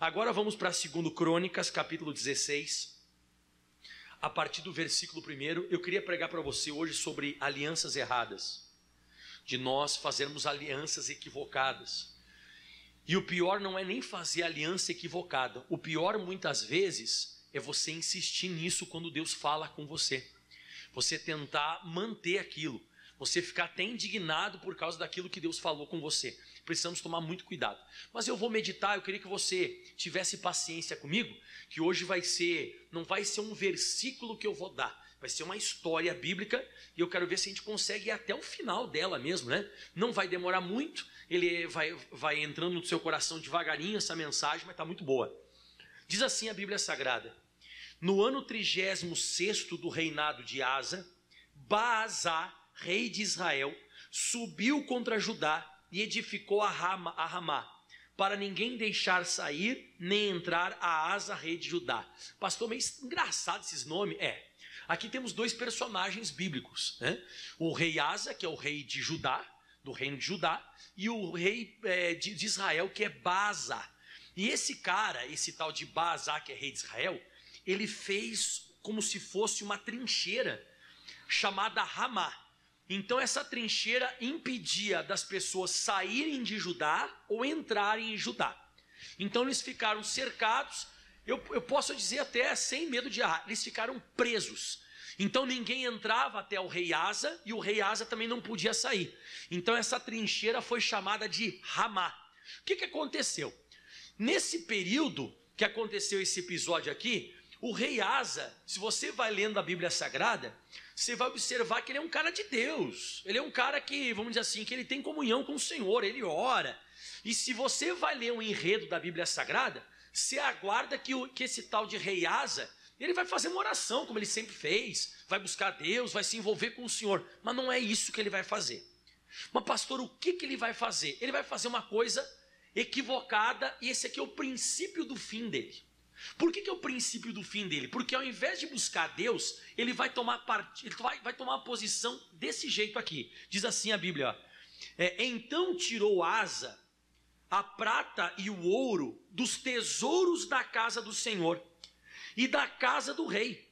Agora vamos para 2 Crônicas, capítulo 16. A partir do versículo 1, eu queria pregar para você hoje sobre alianças erradas, de nós fazermos alianças equivocadas. E o pior não é nem fazer aliança equivocada, o pior muitas vezes é você insistir nisso quando Deus fala com você. Você tentar manter aquilo, você ficar até indignado por causa daquilo que Deus falou com você. Precisamos tomar muito cuidado. Mas eu vou meditar, eu queria que você tivesse paciência comigo, que hoje não vai ser um versículo que eu vou dar, vai ser uma história bíblica, e eu quero ver se a gente consegue ir até o final dela mesmo, né? Não vai demorar muito, ele vai entrando no seu coração devagarinho essa mensagem, mas está muito boa. Diz assim a Bíblia Sagrada: no ano 36º do reinado de Asa, Baasá, rei de Israel, subiu contra Judá e edificou a Ramá, para ninguém deixar sair nem entrar a Asa, rei de Judá. Pastor, meio engraçado esses nomes. Aqui temos dois personagens bíblicos, né? O rei Asa, que é o rei de Judá, do reino de Judá, e o rei de Israel, que é Baasá. E esse cara, esse tal de Baasá, que é rei de Israel, ele fez como se fosse uma trincheira chamada Ramá. Então essa trincheira impedia das pessoas saírem de Judá ou entrarem em Judá. Então eles ficaram cercados, eu posso dizer até sem medo de errar, eles ficaram presos. Então ninguém entrava até o rei Asa e o rei Asa também não podia sair. Então essa trincheira foi chamada de Ramá. O que aconteceu? Nesse período que aconteceu esse episódio aqui, o rei Asa, se você vai lendo a Bíblia Sagrada, você vai observar que ele é um cara de Deus. Ele é um cara que, vamos dizer assim, que ele tem comunhão com o Senhor, ele ora. E se você vai ler o enredo da Bíblia Sagrada, você aguarda que esse tal de rei Asa, ele vai fazer uma oração, como ele sempre fez, vai buscar Deus, vai se envolver com o Senhor. Mas não é isso que ele vai fazer. Mas pastor, o que ele vai fazer? Ele vai fazer uma coisa equivocada, e esse aqui é o princípio do fim dele. Por que é o princípio do fim dele? Porque ao invés de buscar Deus, ele vai tomar uma posição desse jeito aqui. Diz assim a Bíblia, ó, então tirou Asa a prata e o ouro dos tesouros da casa do Senhor e da casa do rei.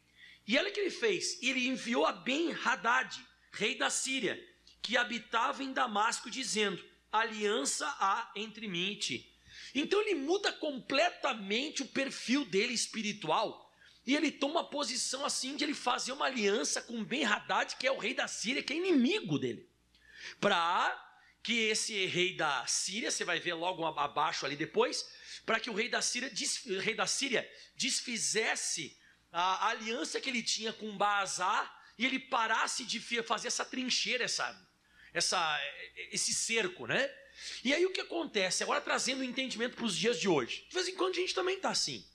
E olha o que ele fez, ele enviou a Ben-Hadad, rei da Síria, que habitava em Damasco, dizendo: aliança há entre mim e ti. Então ele muda completamente o perfil dele espiritual, e ele toma uma posição assim de ele fazer uma aliança com Ben-Hadad, que é o rei da Síria, que é inimigo dele, para que esse rei da Síria, você vai ver logo abaixo ali depois, para que o rei da Síria desfizesse a aliança que ele tinha com Baasá, e ele parasse de fazer essa trincheira, esse cerco, né? E aí o que acontece? Agora trazendo o entendimento para os dias de hoje. De vez em quando a gente também está assim.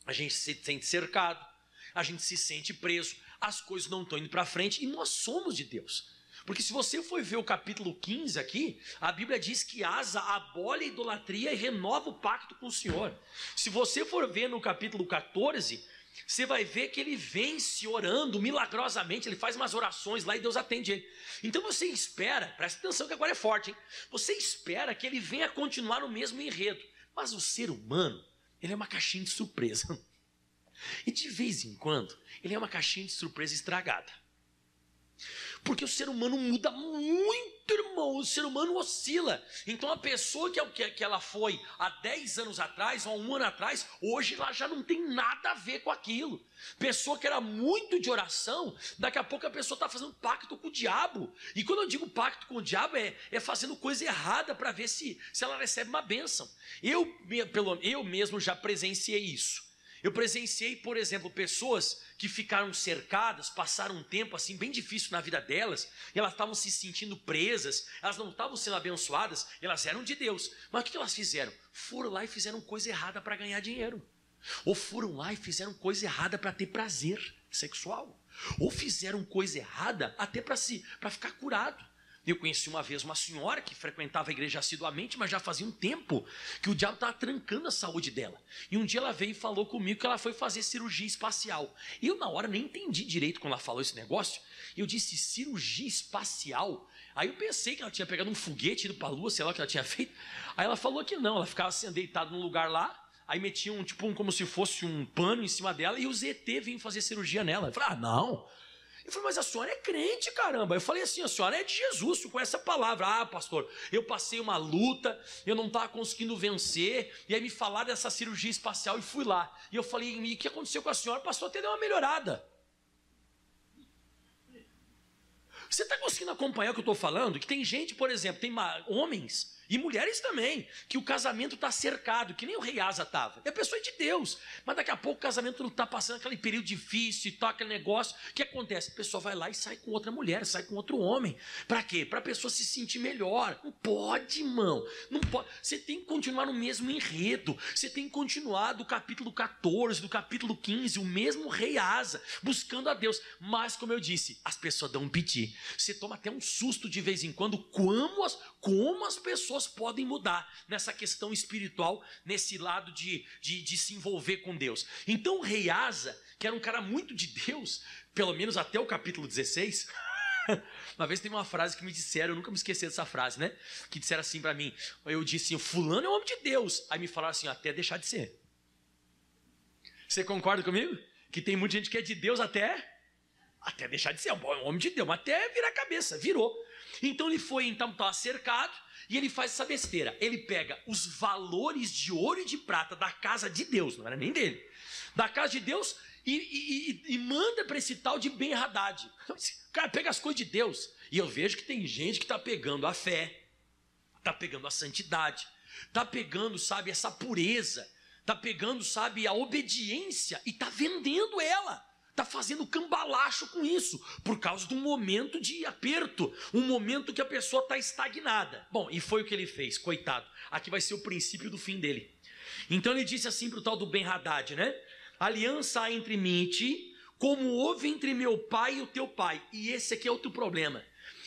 A gente se sente cercado, a gente se sente preso, as coisas não estão indo para frente, e nós somos de Deus. Porque se você for ver o capítulo 15 aqui, a Bíblia diz que Asa abole a idolatria e renova o pacto com o Senhor. Se você for ver no capítulo 14, você vai ver que ele vence orando milagrosamente, ele faz umas orações lá e Deus atende ele. Então você espera, presta atenção que agora é forte, hein? Você espera que ele venha continuar no mesmo enredo. Mas o ser humano, ele é uma caixinha de surpresa. E de vez em quando, ele é uma caixinha de surpresa estragada. Porque o ser humano muda muito, irmão. O ser humano oscila. Então a pessoa que ela foi há 10 anos atrás, ou há 1 ano atrás, hoje ela já não tem nada a ver com aquilo. Pessoa que era muito de oração, daqui a pouco a pessoa está fazendo pacto com o diabo. E quando eu digo pacto com o diabo, é fazendo coisa errada para ver se ela recebe uma bênção. Eu mesmo já presenciei isso. Eu presenciei, por exemplo, pessoas que ficaram cercadas, passaram um tempo assim bem difícil na vida delas, e elas estavam se sentindo presas, elas não estavam sendo abençoadas, elas eram de Deus. Mas o que elas fizeram? Foram lá e fizeram coisa errada para ganhar dinheiro. Ou foram lá e fizeram coisa errada para ter prazer sexual. Ou fizeram coisa errada até para ficar curado. Eu conheci uma vez uma senhora que frequentava a igreja assiduamente, mas já fazia um tempo que o diabo estava trancando a saúde dela. E um dia ela veio e falou comigo que ela foi fazer cirurgia espacial. E eu na hora nem entendi direito quando ela falou esse negócio. Eu disse, cirurgia espacial? Aí eu pensei que ela tinha pegado um foguete, ido para a lua, sei lá o que ela tinha feito. Aí ela falou que não, ela ficava assim, deitada num lugar lá, aí metiam como se fosse um pano em cima dela, e o ZT vinha fazer cirurgia nela. Eu falei, não. Eu falei, mas a senhora é crente, caramba. Eu falei assim, a senhora é de Jesus, com essa palavra. Pastor, eu passei uma luta, eu não estava conseguindo vencer, e aí me falaram dessa cirurgia espacial e fui lá. E eu falei, e o que aconteceu com a senhora? Pastor, até deu uma melhorada. Você está conseguindo acompanhar o que eu estou falando? Que tem gente, por exemplo, tem homens e mulheres também, que o casamento está cercado, que nem o rei Asa estava. E a pessoa é de Deus, mas daqui a pouco o casamento não está passando aquele período difícil e tal, aquele negócio. O que acontece? A pessoa vai lá e sai com outra mulher, sai com outro homem. Para quê? Para a pessoa se sentir melhor. Não pode, irmão. Não pode. Você tem que continuar no mesmo enredo. Você tem que continuar do capítulo 14, do capítulo 15, o mesmo rei Asa, buscando a Deus. Mas, como eu disse, as pessoas dão um piti. Você toma até um susto de vez em quando, como as pessoas podem mudar nessa questão espiritual, nesse lado de se envolver com Deus. Então o rei Asa, que era um cara muito de Deus, pelo menos até o capítulo 16, uma vez tem uma frase que me disseram, eu nunca me esqueci dessa frase, né? Que disseram assim para mim, eu disse assim, fulano é um homem de Deus. Aí me falaram assim, até deixar de ser. Você concorda comigo? Que tem muita gente que é de Deus até deixar de ser, um homem de Deus, mas até virar a cabeça, virou. Então ele foi, estava cercado, e ele faz essa besteira. Ele pega os valores de ouro e de prata da casa de Deus, não era nem dele, da casa de Deus, e manda para esse tal de Ben-Hadad. O cara pega as coisas de Deus. E eu vejo que tem gente que está pegando a fé, está pegando a santidade, está pegando, sabe, essa pureza, está pegando, sabe, a obediência e está vendendo ela. Está fazendo cambalacho com isso, por causa de um momento de aperto, um momento que a pessoa está estagnada. Bom, e foi o que ele fez, coitado. Aqui vai ser o princípio do fim dele. Então ele disse assim para o tal do Ben-Hadad, né? Aliança há entre mim e ti, como houve entre meu pai e o teu pai. E esse aqui é outro problema.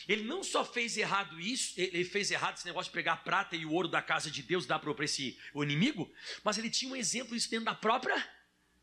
Ele não só fez errado isso, ele fez errado esse negócio de pegar a prata e o ouro da casa de Deus, dar para o inimigo, mas ele tinha um exemplo disso dentro da própria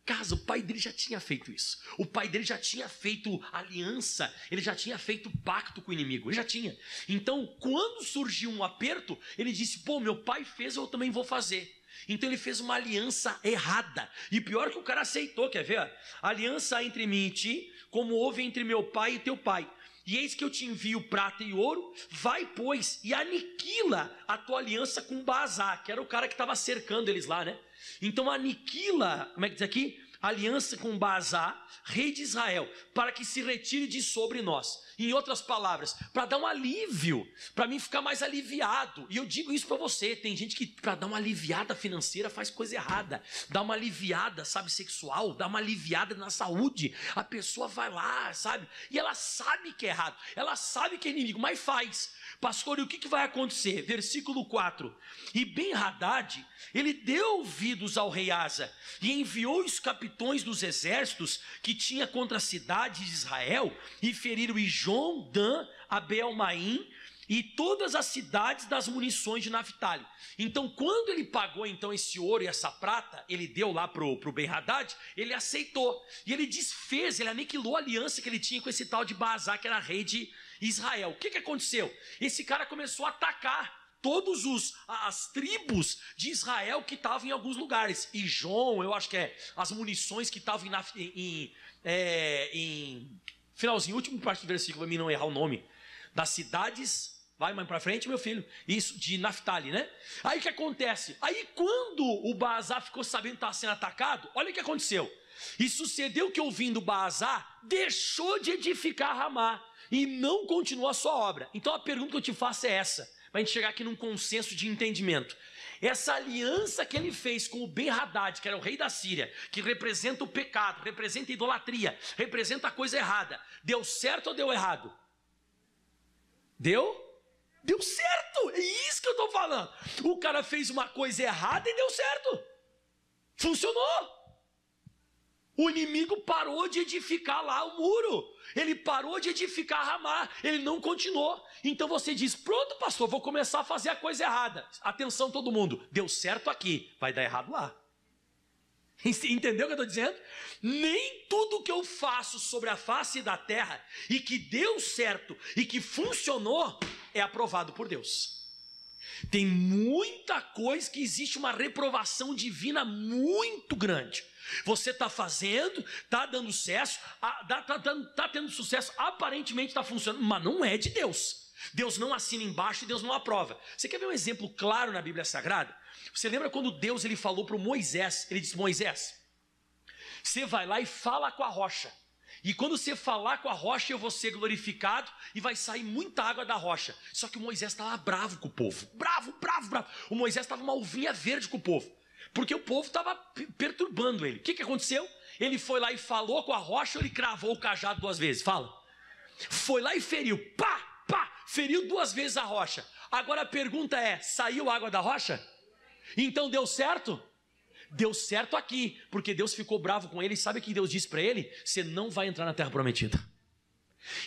casa. O pai dele já tinha feito isso. O pai dele já tinha feito aliança, ele já tinha feito pacto com o inimigo, ele já tinha. Então, quando surgiu um aperto, ele disse, meu pai fez, eu também vou fazer. Então ele fez uma aliança errada. E pior que o cara aceitou, quer ver? Aliança entre mim e ti, como houve entre meu pai e teu pai. E eis que eu te envio prata e ouro, vai, pois, e aniquila a tua aliança com Baasá, que era o cara que estava cercando eles lá, né? Então aniquila, como é que diz aqui? Aliança com Baasá, rei de Israel, para que se retire de sobre nós. Em outras palavras, para dar um alívio, para mim ficar mais aliviado. E eu digo isso para você, tem gente que para dar uma aliviada financeira faz coisa errada. Dá uma aliviada, sabe, sexual, dá uma aliviada na saúde. A pessoa vai lá, sabe, e ela sabe que é errado, ela sabe que é inimigo, mas faz. Pastor, e o que vai acontecer? Versículo 4. E Ben-Hadad, ele deu ouvidos ao rei Asa e enviou os capitões dos exércitos que tinha contra a cidade de Israel e feriram Ijon, Dan, Abel-Maim e todas as cidades das munições de Naphtali. Então, quando ele pagou então esse ouro e essa prata, ele deu lá pro Ben-Hadad, ele aceitou. E ele desfez, ele aniquilou a aliança que ele tinha com esse tal de Baasá, que era rei de Israel. O que aconteceu? Esse cara começou a atacar todas as tribos de Israel que estavam em alguns lugares. Ijon, eu acho que as munições que estavam em finalzinho, último parte do versículo, para mim não errar o nome, das cidades. Vai mais para frente, meu filho. Isso, de Naphtali, né? Aí o que acontece? Aí quando o Baasá ficou sabendo que estava sendo atacado, olha o que aconteceu. E sucedeu que, ouvindo Baasá, deixou de edificar Ramá e não continuou a sua obra. Então a pergunta que eu te faço é essa, para a gente chegar aqui num consenso de entendimento. Essa aliança que ele fez com o Ben-Hadad, que era o rei da Síria, que representa o pecado, representa a idolatria, representa a coisa errada, deu certo ou deu errado? Deu certo, é isso que eu estou falando. O cara fez uma coisa errada e deu certo, funcionou. O inimigo parou de edificar lá o muro, ele parou de edificar Ramá, ele não continuou. Então você diz, pronto pastor, vou começar a fazer a coisa errada. Atenção todo mundo, deu certo aqui, vai dar errado lá. Entendeu o que eu estou dizendo? Nem tudo que eu faço sobre a face da terra e que deu certo e que funcionou é aprovado por Deus. Tem muita coisa que existe uma reprovação divina muito grande. Você está fazendo, está dando sucesso, está tendo sucesso, aparentemente está funcionando, mas não é de Deus. Deus não assina embaixo e Deus não aprova. Você quer ver um exemplo claro na Bíblia Sagrada? Você lembra quando Deus ele falou para o Moisés, ele disse: Moisés, você vai lá e fala com a rocha. E quando você falar com a rocha, eu vou ser glorificado e vai sair muita água da rocha. Só que o Moisés estava bravo com o povo. Bravo. O Moisés estava uma uvinha verde com o povo. Porque o povo estava perturbando ele. O que aconteceu? Ele foi lá e falou com a rocha, ele cravou o cajado 2 vezes. Fala. Foi lá e feriu. Feriu 2 vezes a rocha. Agora a pergunta é, saiu água da rocha? Então deu certo? Deu certo aqui, porque Deus ficou bravo com ele. E sabe o que Deus disse para ele? Você não vai entrar na terra prometida.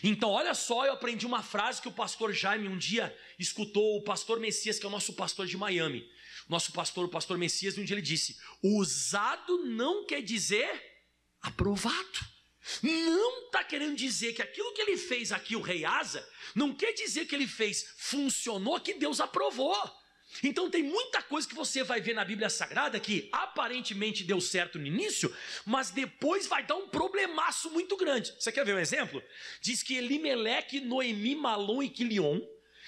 Então olha só, eu aprendi uma frase que o pastor Jaime um dia escutou, o pastor Messias, que é o nosso pastor de Miami. Nosso pastor, o pastor Messias, um dia ele disse: usado não quer dizer aprovado. Não está querendo dizer que aquilo que ele fez aqui, o rei Asa, não quer dizer que ele fez funcionou, que Deus aprovou. Então tem muita coisa que você vai ver na Bíblia Sagrada que aparentemente deu certo no início, mas depois vai dar um problemaço muito grande. Você quer ver um exemplo? Diz que Elimeleque, Noemi, Malom e Quilion,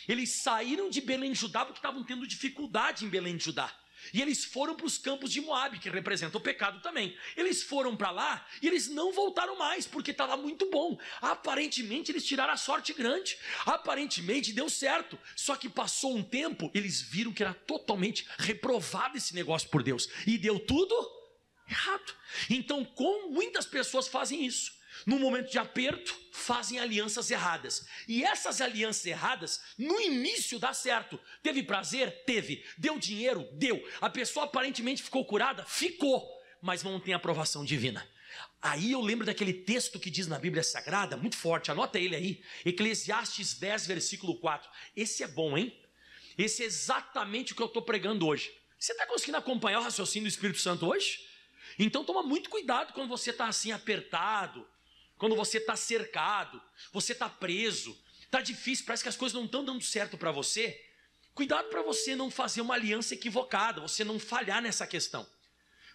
eles saíram de Belém de Judá porque estavam tendo dificuldade em Belém de Judá. E eles foram para os campos de Moabe, que representa o pecado também. Eles foram para lá e eles não voltaram mais, porque estava muito bom. Aparentemente eles tiraram a sorte grande. Aparentemente deu certo. Só que passou um tempo, eles viram que era totalmente reprovado esse negócio por Deus. E deu tudo errado. Então, como muitas pessoas fazem isso? No momento de aperto, fazem alianças erradas. E essas alianças erradas, no início dá certo. Teve prazer? Teve. Deu dinheiro? Deu. A pessoa aparentemente ficou curada? Ficou. Mas não tem aprovação divina. Aí eu lembro daquele texto que diz na Bíblia Sagrada, muito forte, anota ele aí, Eclesiastes 10, versículo 4. Esse é bom, hein? Esse é exatamente o que eu estou pregando hoje. Você está conseguindo acompanhar o raciocínio do Espírito Santo hoje? Então toma muito cuidado quando você está assim apertado, quando você está cercado, você está preso, está difícil, parece que as coisas não estão dando certo para você. Cuidado para você não fazer uma aliança equivocada, você não falhar nessa questão.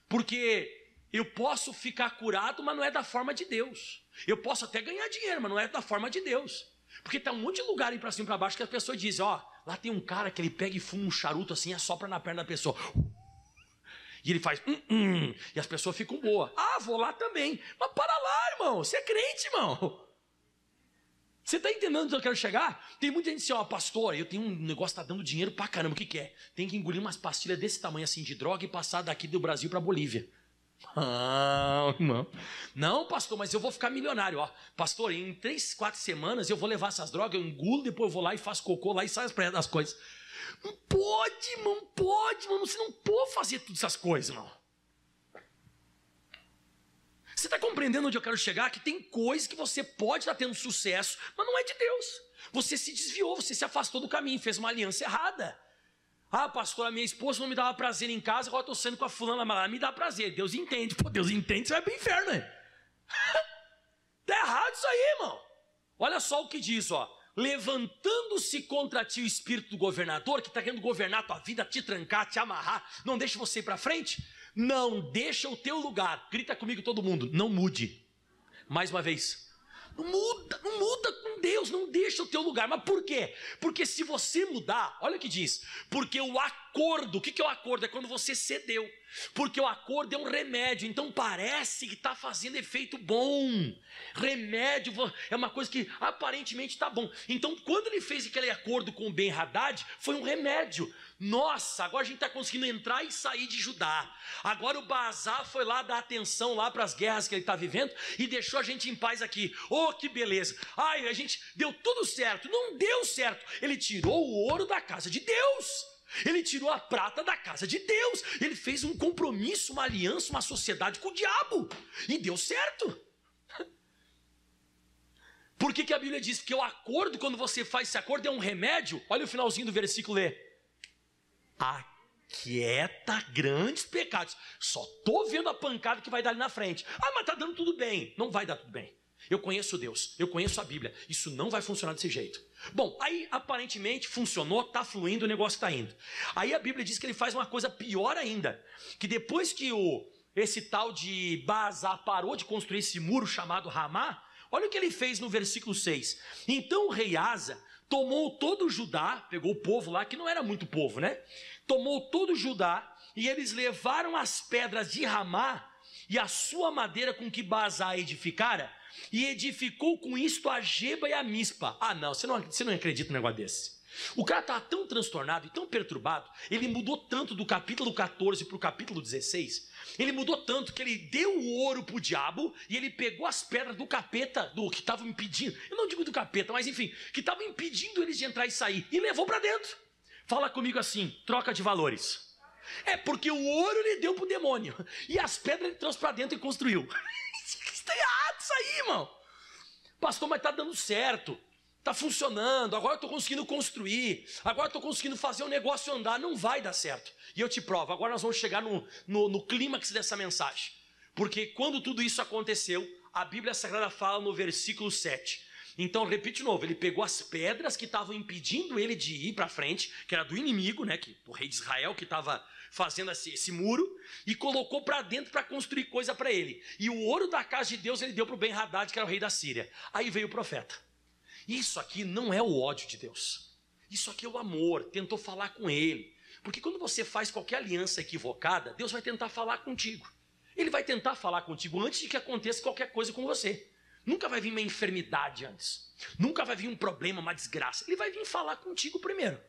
Porque eu posso ficar curado, mas não é da forma de Deus. Eu posso até ganhar dinheiro, mas não é da forma de Deus. Porque tem um monte de lugar aí para cima e para baixo que as pessoas dizem: ó, lá tem um cara que ele pega e fuma um charuto assim e assopra na perna da pessoa. E ele faz, e as pessoas ficam boas. Ah, vou lá também. Mas para lá, irmão. Você é crente, irmão. Você está entendendo onde eu quero chegar? Tem muita gente assim: ó, pastor, eu tenho um negócio que está dando dinheiro pra caramba. O que que é? Tem que engolir umas pastilhas desse tamanho assim de droga e passar daqui do Brasil para Bolívia. Ah, irmão. Não, pastor, mas eu vou ficar milionário. Ó, pastor, em 3, 4 semanas eu vou levar essas drogas, eu engulo, depois eu vou lá e faço cocô lá e saio das coisas. Não pode, irmão, você não pode fazer todas essas coisas, irmão. Você está compreendendo onde eu quero chegar? Que tem coisas que você pode estar tendo sucesso, mas não é de Deus. Você se desviou, você se afastou do caminho, fez uma aliança errada. Ah, pastor, a minha esposa não me dava prazer em casa, agora eu estou saindo com a fulana, mas ela me dá prazer. Deus entende. Pô, Deus entende, você vai para o inferno, né? Está errado isso aí, irmão. Olha só o que diz, ó. Levantando-se contra ti o espírito do governador, que está querendo governar a tua vida, te trancar, te amarrar, não deixa você ir para frente, não deixa o teu lugar. Grita comigo todo mundo, não mude. Mais uma vez, não muda com Deus, não deixa o teu lugar. Mas por quê? Porque se você mudar, olha o que diz, porque o acordo, o que é o acordo? É quando você cedeu. Porque o acordo é um remédio, então parece que está fazendo efeito bom. Remédio é uma coisa que aparentemente está bom. Então quando ele fez aquele acordo com o Ben-Hadad, foi um remédio. Nossa, agora a gente está conseguindo entrar e sair de Judá. Agora o Baasá foi lá dar atenção lá para as guerras que ele está vivendo e deixou a gente em paz aqui. Oh, que beleza. Ai, a gente deu tudo certo. Não deu certo. Ele tirou o ouro da casa de Deus. Ele tirou a prata da casa de Deus. Ele fez um compromisso, uma aliança, uma sociedade com o diabo. E deu certo. Por que a Bíblia diz que o acordo, quando você faz esse acordo, é um remédio? Olha o finalzinho do versículo, lê. Aquieta grandes pecados. Só estou vendo a pancada que vai dar ali na frente. Ah, mas está dando tudo bem. Não vai dar tudo bem. Eu conheço Deus, eu conheço a Bíblia. Isso não vai funcionar desse jeito. Bom, aí aparentemente funcionou, está fluindo, o negócio está indo. Aí a Bíblia diz que ele faz uma coisa pior ainda. Que depois que esse tal de Baasa parou de construir esse muro chamado Ramá, olha o que ele fez no versículo 6. Então o rei Asa tomou todo o Judá, pegou o povo lá, que não era muito povo, né? Tomou todo o Judá e eles levaram as pedras de Ramá e a sua madeira com que Baasa edificara, e edificou com isto a Geba e a Mispa. Ah não, você não acredita num negócio desse. O cara estava tão transtornado e tão perturbado, ele mudou tanto do capítulo 14 para o capítulo 16, ele mudou tanto que ele deu o ouro para o diabo, e ele pegou as pedras do capeta, do que estavam impedindo, eu não digo do capeta, mas enfim, que estavam impedindo eles de entrar e sair, e levou para dentro. Fala comigo assim, troca de valores. É porque o ouro ele deu para o demônio, e as pedras ele trouxe para dentro e construiu. Está errado isso aí, irmão. Pastor, mas está dando certo, está funcionando, agora eu estou conseguindo construir, agora eu estou conseguindo fazer o negócio andar. Não vai dar certo. E eu te provo, agora nós vamos chegar no clímax dessa mensagem. Porque quando tudo isso aconteceu, a Bíblia Sagrada fala no versículo 7. Então, repite de novo, ele pegou as pedras que estavam impedindo ele de ir para frente, que era do inimigo, né, do rei de Israel, que estava fazendo esse muro, e colocou para dentro para construir coisa para ele. E o ouro da casa de Deus ele deu para o Ben-Hadad, que era o rei da Síria. Aí veio o profeta. Isso aqui não é o ódio de Deus. Isso aqui é o amor. Tentou falar com ele. Porque quando você faz qualquer aliança equivocada, Deus vai tentar falar contigo. Ele vai tentar falar contigo antes de que aconteça qualquer coisa com você. Nunca vai vir uma enfermidade antes. Nunca vai vir um problema, uma desgraça. Ele vai vir falar contigo primeiro.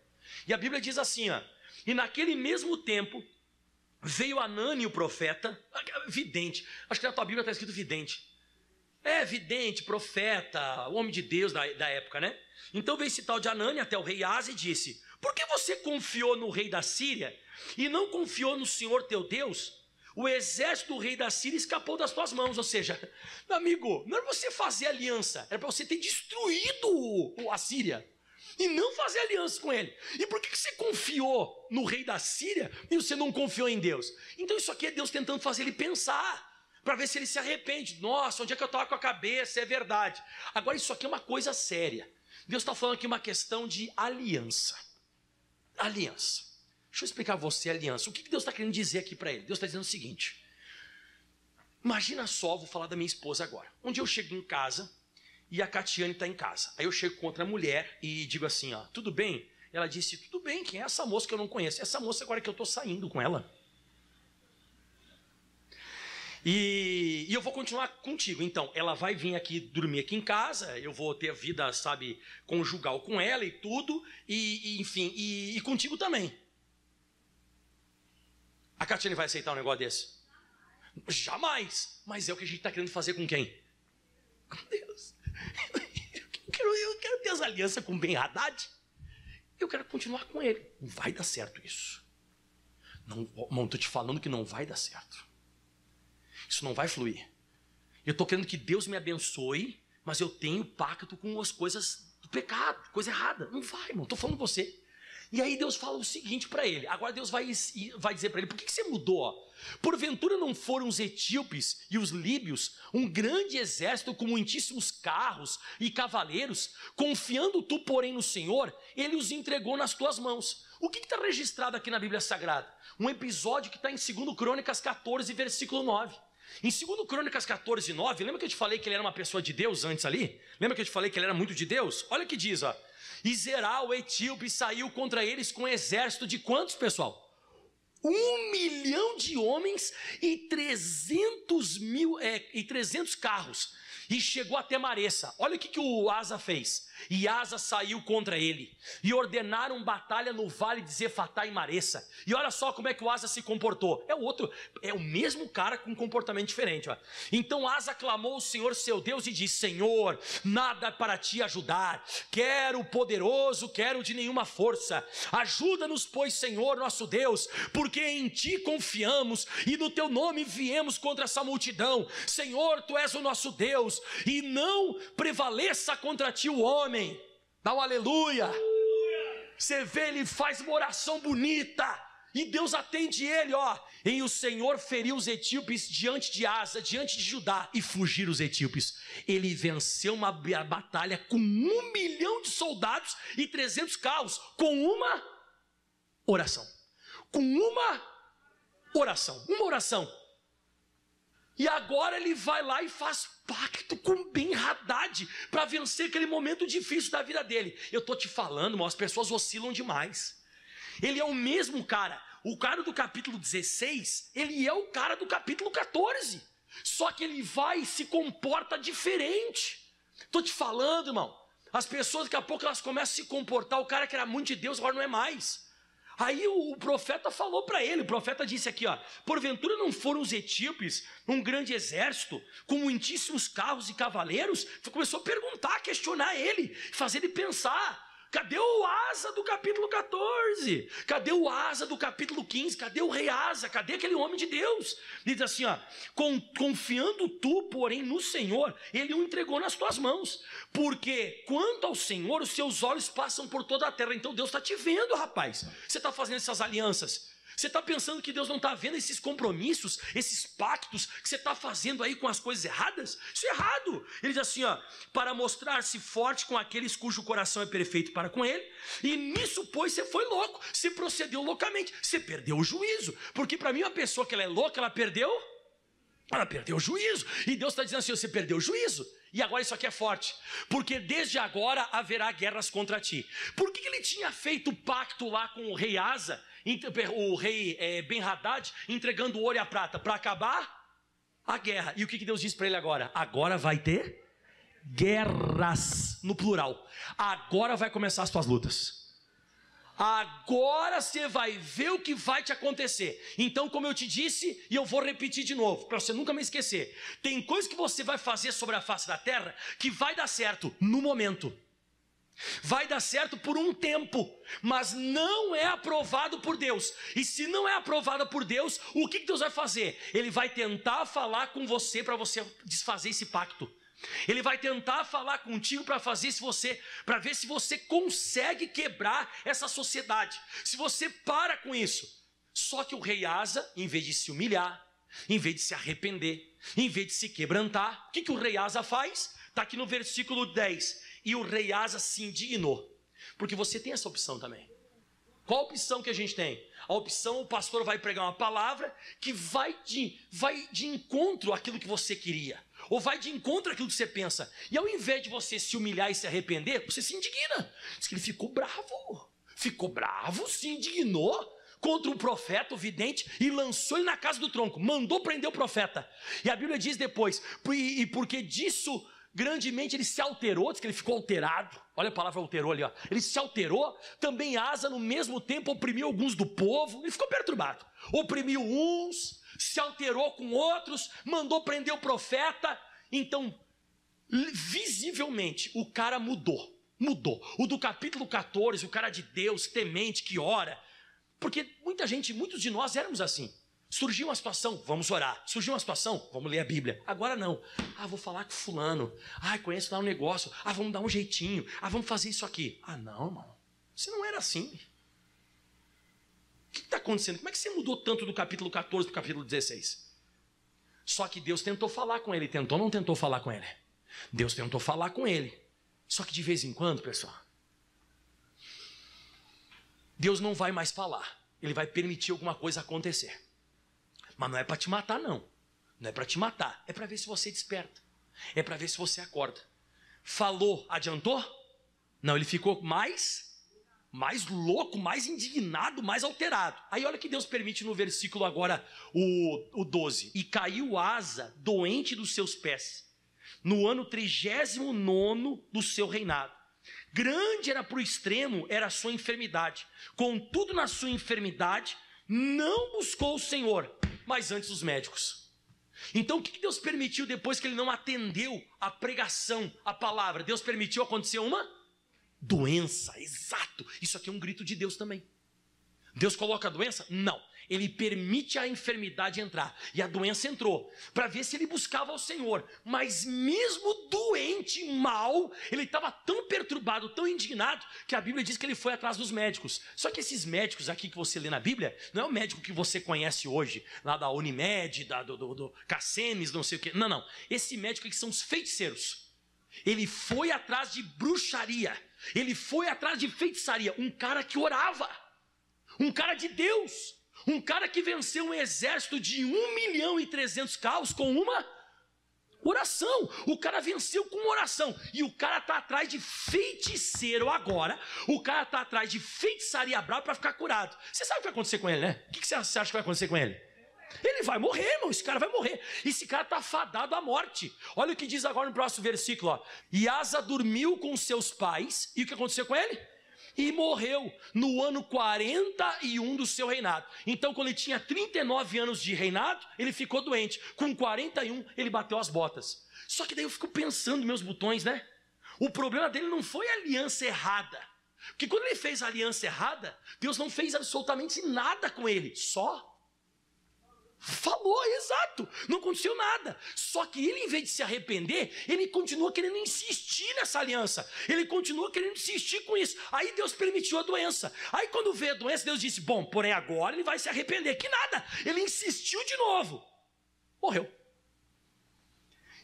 E a Bíblia diz assim, ó. E naquele mesmo tempo, veio Anani o profeta, vidente. Acho que na tua Bíblia está escrito vidente. É, vidente, profeta, homem de Deus da época, né? Então veio esse tal de Anani até o rei Asa e disse: por que você confiou no rei da Síria e não confiou no Senhor teu Deus? O exército do rei da Síria escapou das tuas mãos. Ou seja, meu amigo, não era para você fazer aliança, era para você ter destruído a Síria e não fazer aliança com ele. E por que você confiou no rei da Síria e você não confiou em Deus? Então isso aqui é Deus tentando fazer ele pensar, para ver se ele se arrepende. Nossa, onde é que eu estava com a cabeça? É verdade. Agora isso aqui é uma coisa séria. Deus está falando aqui uma questão de aliança. Aliança. Deixa eu explicar a você a aliança. O que Deus está querendo dizer aqui para ele? Deus está dizendo o seguinte. Imagina só, vou falar da minha esposa agora. Um dia eu chego em casa e a Catiane está em casa. Aí eu chego com outra mulher e digo assim, ó, tudo bem? Ela disse, tudo bem, quem é essa moça que eu não conheço? Essa moça agora que eu estou saindo com ela. E eu vou continuar contigo. Então, ela vai vir aqui, dormir aqui em casa, eu vou ter vida, sabe, conjugal com ela e tudo, enfim, e contigo também. A Catiane vai aceitar um negócio desse? Jamais! Mas é o que a gente está querendo fazer com quem? Com Deus. Eu quero ter as alianças com o Ben-Hadad. Eu quero continuar com ele. Não vai dar certo isso. Não, irmão, estou te falando que não vai dar certo. Isso não vai fluir. Eu estou querendo que Deus me abençoe, mas eu tenho pacto com as coisas do pecado, coisa errada. Não vai, irmão, estou falando com você. E aí Deus fala o seguinte para ele. Agora Deus vai dizer para ele, por que você mudou? Porventura não foram os etíopes e os líbios um grande exército com muitíssimos carros e cavaleiros? Confiando tu, porém, no Senhor, ele os entregou nas tuas mãos. O que está registrado aqui na Bíblia Sagrada? Um episódio que está em 2 Crônicas 14, versículo 9. Em 2 Crônicas 14, 9, lembra que eu te falei que ele era uma pessoa de Deus antes ali? Lembra que eu te falei que ele era muito de Deus? Olha o que diz, ó. E Zerá, o etíope, saiu contra eles com um exército de quantos, pessoal? 1 milhão de homens e 300 carros. E chegou até Maressa. Olha o que o Asa fez. E Asa saiu contra ele. E ordenaram batalha no vale de Zefatá e Maressa. E olha só como é que o Asa se comportou. É o mesmo cara com um comportamento diferente. Ó. Então Asa clamou ao Senhor seu Deus e disse: Senhor, nada para te ajudar. Quero o poderoso, quero de nenhuma força. Ajuda-nos, pois, Senhor nosso Deus, porque em ti confiamos e no teu nome viemos contra essa multidão. Senhor, tu és o nosso Deus, e não prevaleça contra ti o homem. Dá um aleluia. Você vê, ele faz uma oração bonita E Deus atende ele, ó. E o Senhor feriu os etíopes diante de Asa, diante de Judá, e fugiram os etíopes. Ele venceu uma batalha com 1 milhão de soldados e 300 carros, com uma oração. Com uma oração. E agora ele vai lá e faz pacto com Ben-Hadad para vencer aquele momento difícil da vida dele. Eu estou te falando, irmão, as pessoas oscilam demais. Ele é o mesmo cara. O cara do capítulo 16, ele é o cara do capítulo 14. Só que ele vai e se comporta diferente. Estou te falando, irmão. As pessoas, daqui a pouco, elas começam a se comportar. O cara que era muito de Deus, agora não é mais. Aí o profeta falou para ele, o profeta disse aqui, ó, porventura não foram os etíopes um grande exército, com muitíssimos carros e cavaleiros? Começou a perguntar, a questionar ele, fazer ele pensar. Cadê o Asa do capítulo 14? Cadê o Asa do capítulo 15? Cadê o rei Asa? Cadê aquele homem de Deus? Diz assim, ó, confiando tu, porém, no Senhor, ele o entregou nas tuas mãos. Porque quanto ao Senhor, os seus olhos passam por toda a terra. Então Deus está te vendo, rapaz. Você está fazendo essas alianças. Você está pensando que Deus não está vendo esses compromissos, esses pactos que você está fazendo aí com as coisas erradas? Isso é errado. Ele diz assim, ó, para mostrar-se forte com aqueles cujo coração é perfeito para com ele, e nisso, pois, você foi louco, você procedeu loucamente, você perdeu o juízo, porque para mim uma pessoa que ela é louca, ela perdeu o juízo, e Deus está dizendo assim, você perdeu o juízo, e agora isso aqui é forte, porque desde agora haverá guerras contra ti. Por que ele tinha feito pacto lá com o rei Asa, o rei Ben-Hadad, entregando o ouro e a prata, para acabar a guerra? E o que Deus disse para ele agora? Agora vai ter guerras, no plural, agora vai começar as tuas lutas. Agora você vai ver o que vai te acontecer. Então, como eu te disse, e eu vou repetir de novo, para você nunca me esquecer, tem coisas que você vai fazer sobre a face da terra que vai dar certo no momento. Vai dar certo por um tempo, mas não é aprovado por Deus. E se não é aprovado por Deus, o que Deus vai fazer? Ele vai tentar falar com você para você desfazer esse pacto. Ele vai tentar falar contigo para ver se você consegue quebrar essa sociedade, se você para com isso. Só que o rei Asa, em vez de se humilhar, em vez de se arrepender, em vez de se quebrantar, o que o rei Asa faz? Está aqui no versículo 10. E o rei Asa se indignou, porque você tem essa opção também. Qual a opção que a gente tem? A opção, o pastor vai pregar uma palavra que vai de encontro àquilo que você queria, ou vai de encontro àquilo que você pensa, e ao invés de você se humilhar e se arrepender, você se indigna. Diz que ele ficou bravo, se indignou contra o profeta, o vidente, e lançou ele na casa do tronco, mandou prender o profeta. E a Bíblia diz depois, e porque disso grandemente ele se alterou, diz que ele ficou alterado. Olha a palavra alterou ali, ó. Ele se alterou. Também Asa no mesmo tempo oprimiu alguns do povo. Ele ficou perturbado, oprimiu uns, se alterou com outros, mandou prender o profeta. Então, visivelmente, o cara mudou. O do capítulo 14, o cara de Deus, temente, que ora. Porque muitos de nós éramos assim. Surgiu uma situação, vamos orar. Surgiu uma situação, vamos ler a Bíblia. Agora não. Vou falar com fulano. Conheço lá um negócio. Vamos dar um jeitinho. Vamos fazer isso aqui. Não, irmão. Você não era assim. O que está acontecendo? Como é que você mudou tanto do capítulo 14 para o capítulo 16? Só que Deus tentou falar com ele. Tentou ou não tentou falar com ele? Deus tentou falar com ele. Só que de vez em quando, pessoal, Deus não vai mais falar. Ele vai permitir alguma coisa acontecer. Mas não é para te matar, não. Não é para te matar. É para ver se você desperta. É para ver se você acorda. Falou, adiantou? Não, ele ficou mais louco, mais indignado, mais alterado. Aí olha que Deus permite no versículo agora, o 12. E caiu Asa, doente dos seus pés, no ano 39º do seu reinado. Grande era para o extremo, era a sua enfermidade. Contudo, na sua enfermidade, não buscou o Senhor, mas antes os médicos. Então o que Deus permitiu depois que ele não atendeu a pregação, a palavra? Deus permitiu acontecer uma doença, exato. Isso aqui é um grito de Deus também. Deus coloca a doença? Não. Ele permite a enfermidade entrar. E a doença entrou, para ver se ele buscava o Senhor. Mas mesmo doente, mal, ele estava tão perturbado, tão indignado, que a Bíblia diz que ele foi atrás dos médicos. Só que esses médicos aqui que você lê na Bíblia, não é o médico que você conhece hoje, lá da Unimed, do Cassemes, não sei o quê. Não, não. Esse médico aqui são os feiticeiros. Ele foi atrás de bruxaria. Ele foi atrás de feitiçaria. Um cara que orava. Um cara de Deus. Um cara que venceu um exército de 1.300.000 carros com uma oração. O cara venceu com uma oração. E o cara está atrás de feiticeiro agora. O cara está atrás de feitiçaria brava para ficar curado. Você sabe o que vai acontecer com ele, né? O que você acha que vai acontecer com ele? Ele vai morrer, irmão. Esse cara vai morrer. Esse cara está fadado à morte. Olha o que diz agora no próximo versículo. Ó. E Asa dormiu com seus pais. E o que aconteceu com ele? E morreu no ano 41 do seu reinado. Então, quando ele tinha 39 anos de reinado, ele ficou doente. Com 41, ele bateu as botas. Só que daí eu fico pensando, meus botões, né? O problema dele não foi a aliança errada. Porque quando ele fez a aliança errada, Deus não fez absolutamente nada com ele. Só falou, exato, não aconteceu nada. Só que ele, em vez de se arrepender, ele continua querendo insistir nessa aliança. Ele continua querendo insistir com isso. Aí Deus permitiu a doença. Aí quando veio a doença, Deus disse, bom, porém agora ele vai se arrepender. Que nada, ele insistiu de novo. Morreu.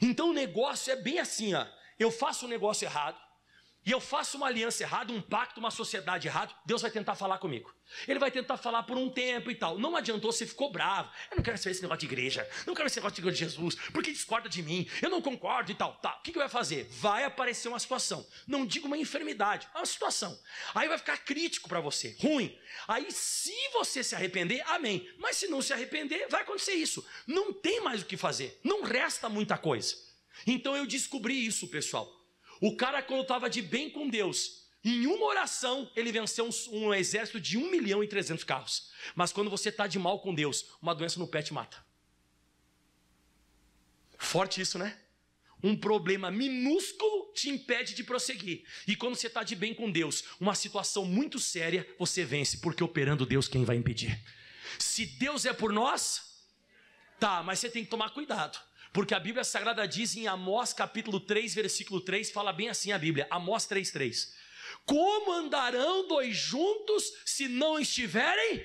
Então o negócio é bem assim, ó. Eu faço um negócio errado, e eu faço uma aliança errada, um pacto, uma sociedade errada, Deus vai tentar falar comigo. Ele vai tentar falar por um tempo e tal. Não adiantou, você ficou bravo. Eu não quero saber esse negócio de igreja. Não quero esse negócio de igreja de Jesus, porque discorda de mim. Eu não concordo e tal. Tá, o que vai fazer? Vai aparecer uma situação. Não digo uma enfermidade, uma situação. Aí vai ficar crítico para você, ruim. Aí se você se arrepender, amém. Mas se não se arrepender, vai acontecer isso. Não tem mais o que fazer. Não resta muita coisa. Então eu descobri isso, pessoal. O cara, quando estava de bem com Deus, em uma oração, ele venceu um exército de 1.300.000 carros. Mas quando você está de mal com Deus, uma doença no pé te mata. Forte isso, né? Um problema minúsculo te impede de prosseguir. E quando você está de bem com Deus, uma situação muito séria, você vence. Porque operando Deus, quem vai impedir? Se Deus é por nós, tá, mas você tem que tomar cuidado. Porque a Bíblia Sagrada diz em Amós capítulo 3, versículo 3, fala bem assim a Bíblia, Amós 3:3. Como andarão dois juntos se não estiverem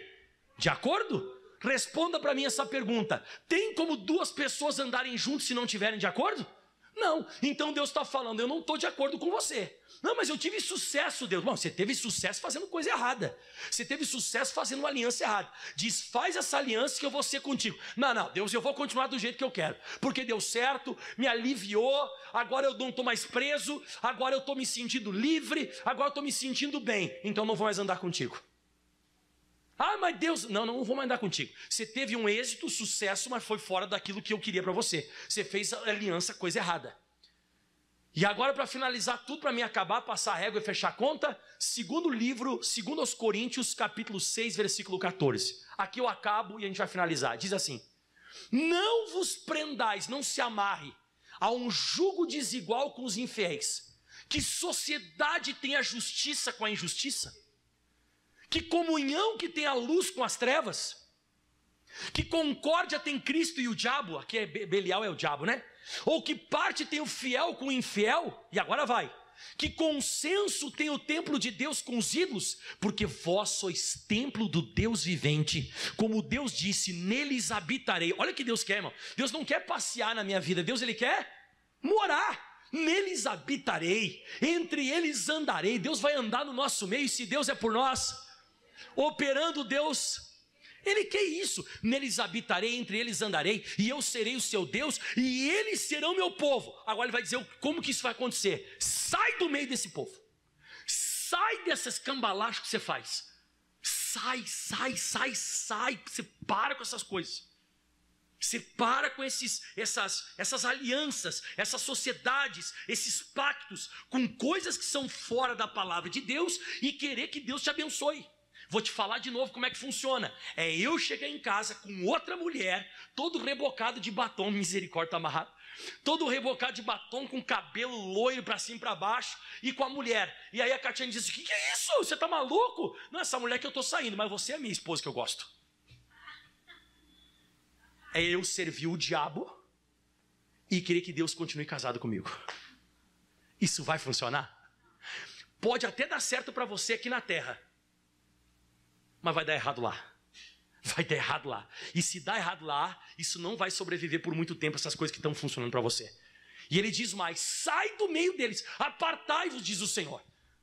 de acordo? Responda para mim essa pergunta. Tem como duas pessoas andarem juntos se não estiverem de acordo? Não. Então Deus está falando, eu não estou de acordo com você. Não, mas eu tive sucesso, Deus. Bom, você teve sucesso fazendo coisa errada. Você teve sucesso fazendo uma aliança errada. Desfaz essa aliança que eu vou ser contigo. Não, Deus, eu vou continuar do jeito que eu quero. Porque deu certo, me aliviou, agora eu não estou mais preso, agora eu estou me sentindo livre, agora eu estou me sentindo bem. Então não vou mais andar contigo. Ah, mas Deus... Não vou mais andar contigo. Você teve um êxito, sucesso, mas foi fora daquilo que eu queria para você. Você fez a aliança, coisa errada. E agora, para finalizar tudo, para mim acabar, passar a régua e fechar a conta, segundo aos Coríntios, capítulo 6, versículo 14. Aqui eu acabo e a gente vai finalizar. Diz assim: não vos prendais, não se amarre a um jugo desigual com os infiéis. Que sociedade tem a justiça com a injustiça? Que comunhão que tem a luz com as trevas? Que concórdia tem Cristo e o diabo? Aqui Belial é o diabo, né? Ou que parte tem o fiel com o infiel? E agora vai. Que consenso tem o templo de Deus com os ídolos? Porque vós sois templo do Deus vivente. Como Deus disse, neles habitarei. Olha o que Deus quer, irmão. Deus não quer passear na minha vida. Deus, Ele quer morar. Neles habitarei. Entre eles andarei. Deus vai andar no nosso meio. E se Deus é por nós, operando Deus... Ele quer isso, neles habitarei, entre eles andarei, e eu serei o seu Deus, e eles serão meu povo. Agora ele vai dizer como que isso vai acontecer. Sai do meio desse povo. Sai dessas cambalachas que você faz. Sai. Você para com essas coisas. Você para com essas alianças, essas sociedades, esses pactos, com coisas que são fora da palavra de Deus, e querer que Deus te abençoe. Vou te falar de novo como é que funciona. É eu chegar em casa com outra mulher, todo rebocado de batom, misericórdia, tá amarrado. Todo rebocado de batom, com cabelo loiro pra cima e pra baixo, e com a mulher. E aí a Catiane diz, o que é isso? Você tá maluco? Não é essa mulher que eu tô saindo, mas você é a minha esposa que eu gosto. É eu servir o diabo e querer que Deus continue casado comigo. Isso vai funcionar? Pode até dar certo pra você aqui na terra, mas vai dar errado lá. Vai dar errado lá. E se dá errado lá, isso não vai sobreviver por muito tempo, essas coisas que estão funcionando para você. E ele diz mais, sai do meio deles, apartai-vos, diz o Senhor.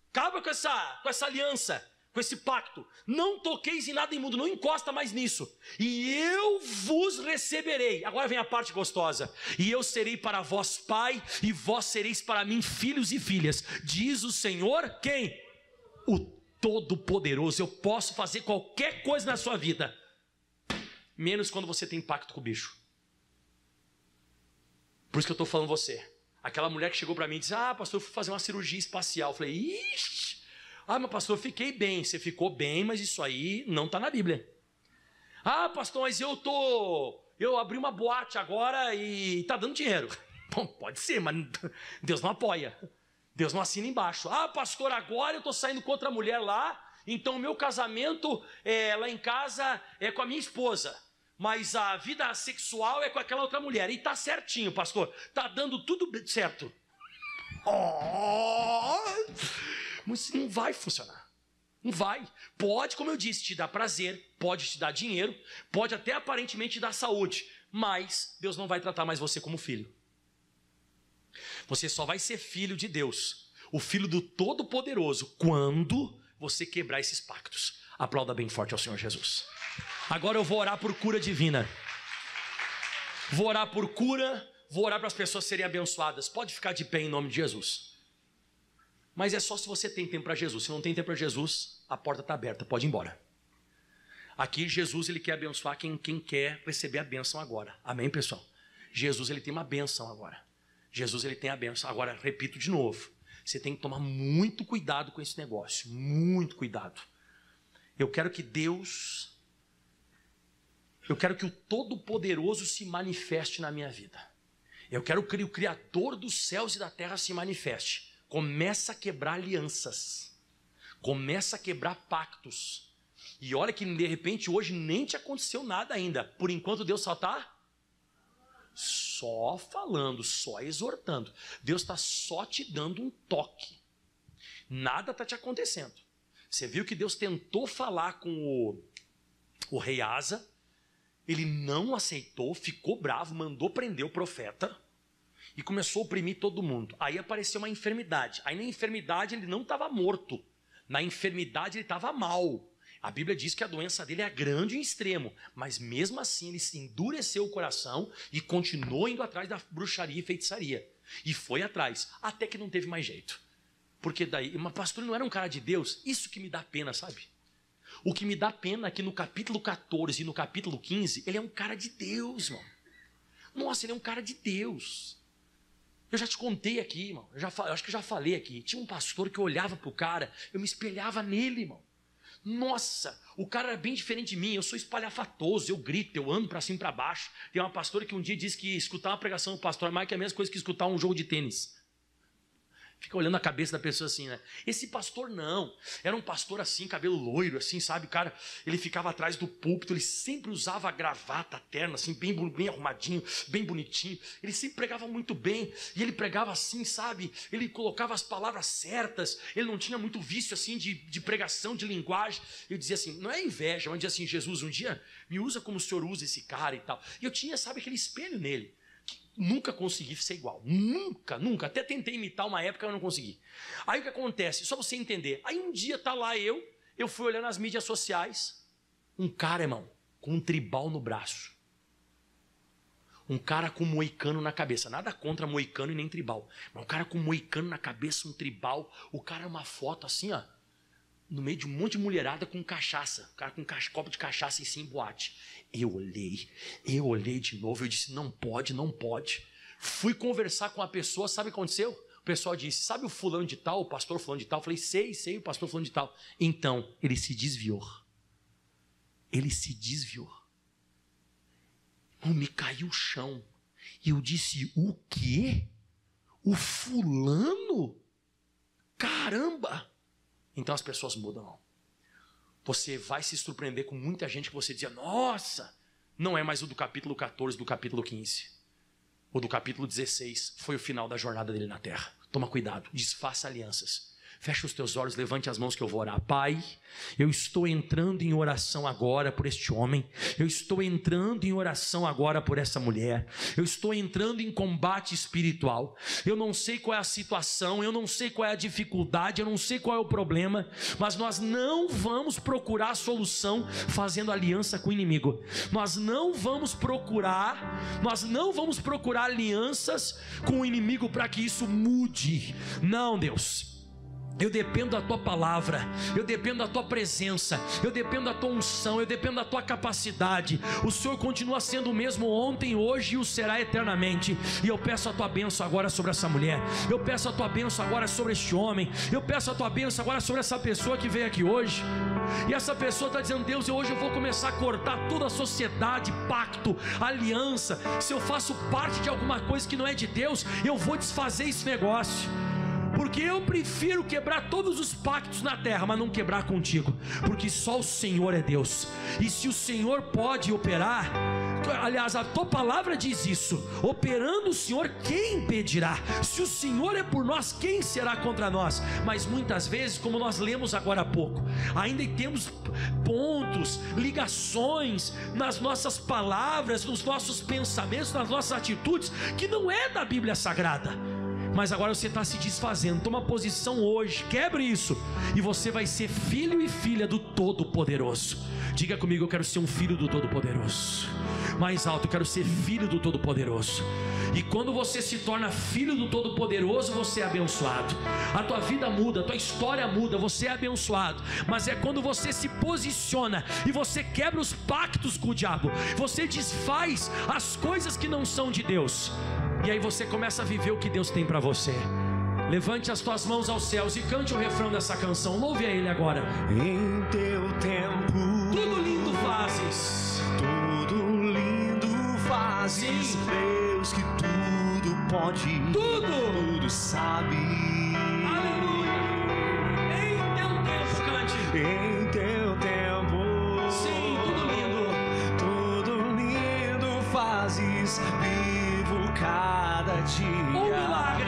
Acaba com essa aliança, com esse pacto. Não toqueis em nada imundo, não encosta mais nisso. E eu vos receberei. Agora vem a parte gostosa. E eu serei para vós pai, e vós sereis para mim filhos e filhas. Diz o Senhor, quem? O Todo-Poderoso. Eu posso fazer qualquer coisa na sua vida, menos quando você tem pacto com o bicho. Por isso que eu estou falando você. Aquela mulher que chegou para mim e disse, pastor, eu fui fazer uma cirurgia espacial. Eu falei, ixi, mas pastor, eu fiquei bem. Você ficou bem, mas isso aí não está na Bíblia. Pastor, mas eu abri uma boate agora e está dando dinheiro. Bom, pode ser, mas Deus não apoia. Deus não assina embaixo. Pastor, agora eu estou saindo com outra mulher lá, então o meu casamento lá em casa é com a minha esposa, mas a vida sexual é com aquela outra mulher. E está certinho, pastor, está dando tudo certo. Mas isso não vai funcionar. Não vai. Pode, como eu disse, te dar prazer, pode te dar dinheiro, pode até aparentemente te dar saúde, mas Deus não vai tratar mais você como filho. Você só vai ser filho de Deus, o filho do Todo-Poderoso, quando você quebrar esses pactos. Aplauda bem forte ao Senhor Jesus. Agora eu vou orar por cura divina. Vou orar por cura, vou orar para as pessoas serem abençoadas. Pode ficar de pé em nome de Jesus. Mas é só se você tem tempo para Jesus. Se não tem tempo para Jesus, a porta está aberta, pode ir embora. Aqui Jesus, ele quer abençoar quem quer receber a bênção agora. Amém, pessoal? Jesus, ele tem uma bênção agora. Jesus, ele tem a bênção. Agora, repito de novo, você tem que tomar muito cuidado com esse negócio. Muito cuidado. Eu quero que o Todo-Poderoso se manifeste na minha vida. Eu quero que o Criador dos céus e da terra se manifeste. Começa a quebrar alianças. Começa a quebrar pactos. E olha que de repente hoje nem te aconteceu nada ainda. Por enquanto Deus só está só falando, só exortando. Deus está só te dando um toque. Nada está te acontecendo. Você viu que Deus tentou falar com o rei Asa. Ele não aceitou, ficou bravo, mandou prender o profeta e começou a oprimir todo mundo. Aí apareceu uma enfermidade. Aí na enfermidade ele não estava morto. Na enfermidade ele estava mal. A Bíblia diz que a doença dele é grande em extremo, mas mesmo assim ele se endureceu o coração e continuou indo atrás da bruxaria e feitiçaria. E foi atrás, até que não teve mais jeito. Porque daí, mas pastor, ele não era um cara de Deus? Isso que me dá pena, sabe? O que me dá pena é que no capítulo 14 e no capítulo 15, ele é um cara de Deus, irmão. Nossa, ele é um cara de Deus. Eu já te contei aqui, irmão. Eu acho que eu já falei aqui. Tinha um pastor que eu olhava pro cara, eu me espelhava nele, irmão. Nossa, o cara era bem diferente de mim. Eu sou espalhafatoso, eu grito, eu ando para cima e para baixo. Tem uma pastora que um dia disse que escutar uma pregação do pastor Mike é a mesma coisa que escutar um jogo de tênis. Fica olhando a cabeça da pessoa assim, né? Esse pastor não, era um pastor assim, cabelo loiro, assim, sabe? Cara, ele ficava atrás do púlpito, ele sempre usava a gravata terna, assim, bem arrumadinho, bem bonitinho. Ele sempre pregava muito bem, e ele pregava assim, sabe? Ele colocava as palavras certas, ele não tinha muito vício, assim, de pregação, de linguagem. Eu dizia assim, não é inveja, mas eu dizia assim, Jesus, um dia me usa como o Senhor usa esse cara e tal. E eu tinha, sabe, aquele espelho nele. Nunca consegui ser igual, nunca, até tentei imitar uma época, eu não consegui. Aí o que acontece, só você entender, aí um dia tá lá eu fui olhando as mídias sociais, um cara, irmão, com um tribal no braço, um cara com um moicano na cabeça, nada contra moicano e nem tribal, mas um cara com um moicano na cabeça, um tribal, o cara é uma foto assim, ó, no meio de um monte de mulherada com cachaça, o cara com um copo de cachaça em cima em boate. Eu olhei de novo, eu disse, não pode. Fui conversar com a pessoa, sabe o que aconteceu? pessoal disse, sabe o fulano de tal, o pastor fulano de tal? Eu falei, sei o pastor fulano de tal. Então, ele se desviou. Ele se desviou. Me caiu o chão. E eu disse, o quê? O fulano? Caramba! Então as pessoas mudam. Você vai se surpreender com muita gente que você dizia, nossa, não é mais o do capítulo 14, do capítulo 15. O do capítulo 16 foi o final da jornada dele na terra. Toma cuidado, desfaça alianças. Fecha os teus olhos, levante as mãos que eu vou orar. Pai, eu estou entrando em oração agora por este homem. Eu estou entrando em oração agora por essa mulher. Eu estou entrando em combate espiritual. Eu não sei qual é a situação, eu não sei qual é a dificuldade, eu não sei qual é o problema, mas nós não vamos procurar a solução fazendo aliança com o inimigo. Nós não vamos procurar alianças com o inimigo para que isso mude. Não, Deus. Eu dependo da tua palavra, eu dependo da tua presença, eu dependo da tua unção, eu dependo da tua capacidade. O Senhor continua sendo o mesmo ontem, hoje e o será eternamente. E eu peço a tua bênção agora sobre essa mulher, eu peço a tua bênção agora sobre este homem, eu peço a tua bênção agora sobre essa pessoa que veio aqui hoje. E essa pessoa está dizendo, Deus, hoje eu vou começar a cortar toda a sociedade, pacto, aliança. Se eu faço parte de alguma coisa que não é de Deus, eu vou desfazer esse negócio. Porque eu prefiro quebrar todos os pactos na terra, mas não quebrar contigo, porque só o Senhor é Deus. E se o Senhor pode operar, aliás, a tua palavra diz isso, operando o Senhor, quem impedirá? Se o Senhor é por nós, quem será contra nós? Mas muitas vezes, como nós lemos agora há pouco, ainda temos pontos, ligações nas nossas palavras, nos nossos pensamentos, nas nossas atitudes, que não é da Bíblia Sagrada. Mas agora você está se desfazendo. Toma posição hoje, quebre isso, e você vai ser filho e filha do Todo-Poderoso. Diga comigo, eu quero ser um filho do Todo-Poderoso. Mais alto, eu quero ser filho do Todo-Poderoso. E quando você se torna filho do Todo-Poderoso, você é abençoado. A tua vida muda, a tua história muda, você é abençoado. Mas é quando você se posiciona e você quebra os pactos com o diabo, você desfaz as coisas que não são de Deus, e aí você começa a viver o que Deus tem para você. Levante as tuas mãos aos céus e cante o refrão dessa canção. Louve a Ele agora. Em teu tempo, tudo lindo fazes. Tudo lindo fazes. Sim. Deus que tudo pode, tudo sabe. Aleluia. Em teu tempo, cante. Em teu tempo, sim, tudo lindo fazes. Vivo cada dia um milagre.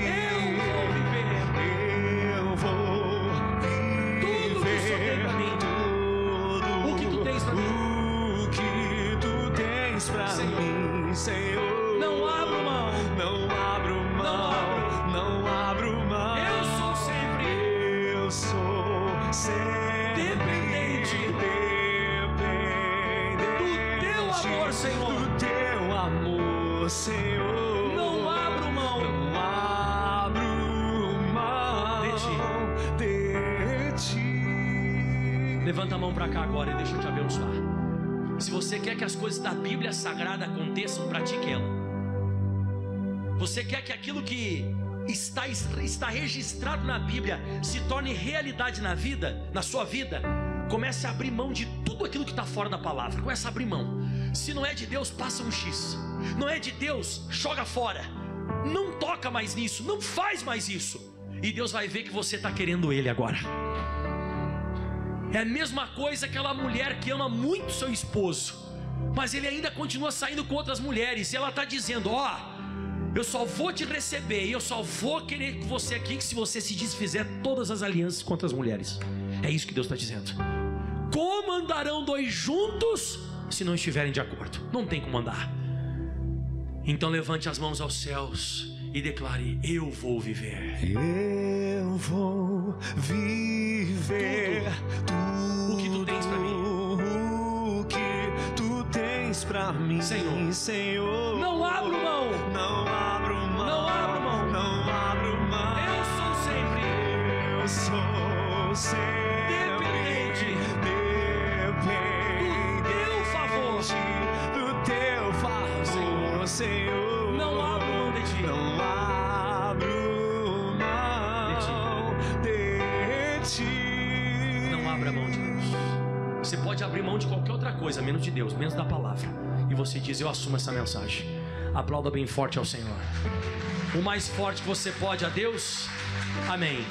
Eu vou viver. Tudo que o Senhor tem pra mim. O que tu tens pra mim. O que tu tens pra mim, Senhor. Não abro mão. Não abro mão. Não abro mão. Eu sou sempre dependente do teu amor, Senhor. Do teu amor, Senhor. Não abro mão. Não abro mão de ti. Levanta a mão para cá agora e deixa eu te abençoar. Se você quer que as coisas da Bíblia Sagrada aconteçam, pratique ela. Você quer que aquilo que está registrado na Bíblia se torne realidade na vida, na sua vida, comece a abrir mão de tudo aquilo que está fora da palavra. Comece a abrir mão. Se não é de Deus, passa um X. Não é de Deus, joga fora. Não toca mais nisso, não faz mais isso. E Deus vai ver que você está querendo Ele agora. É a mesma coisa aquela mulher que ama muito seu esposo, mas ele ainda continua saindo com outras mulheres. E ela está dizendo, eu só vou te receber, e eu só vou querer com você aqui se você se desfizer todas as alianças com outras mulheres. É isso que Deus está dizendo. Como andarão dois juntos se não estiverem de acordo? Não tem como andar. Então levante as mãos aos céus e declare, eu vou viver. Eu vou viver tudo o que tu tens para mim. O que tu tens para mim, Senhor. Não abro mão. Não abro mão. Não abro mão. Não abro mão. Eu sou sempre dependente do teu favor, Senhor. não Você pode abrir mão de qualquer outra coisa, menos de Deus, menos da palavra. E você diz: eu assumo essa mensagem. Aplauda bem forte ao Senhor. O mais forte que você pode a Deus. Amém.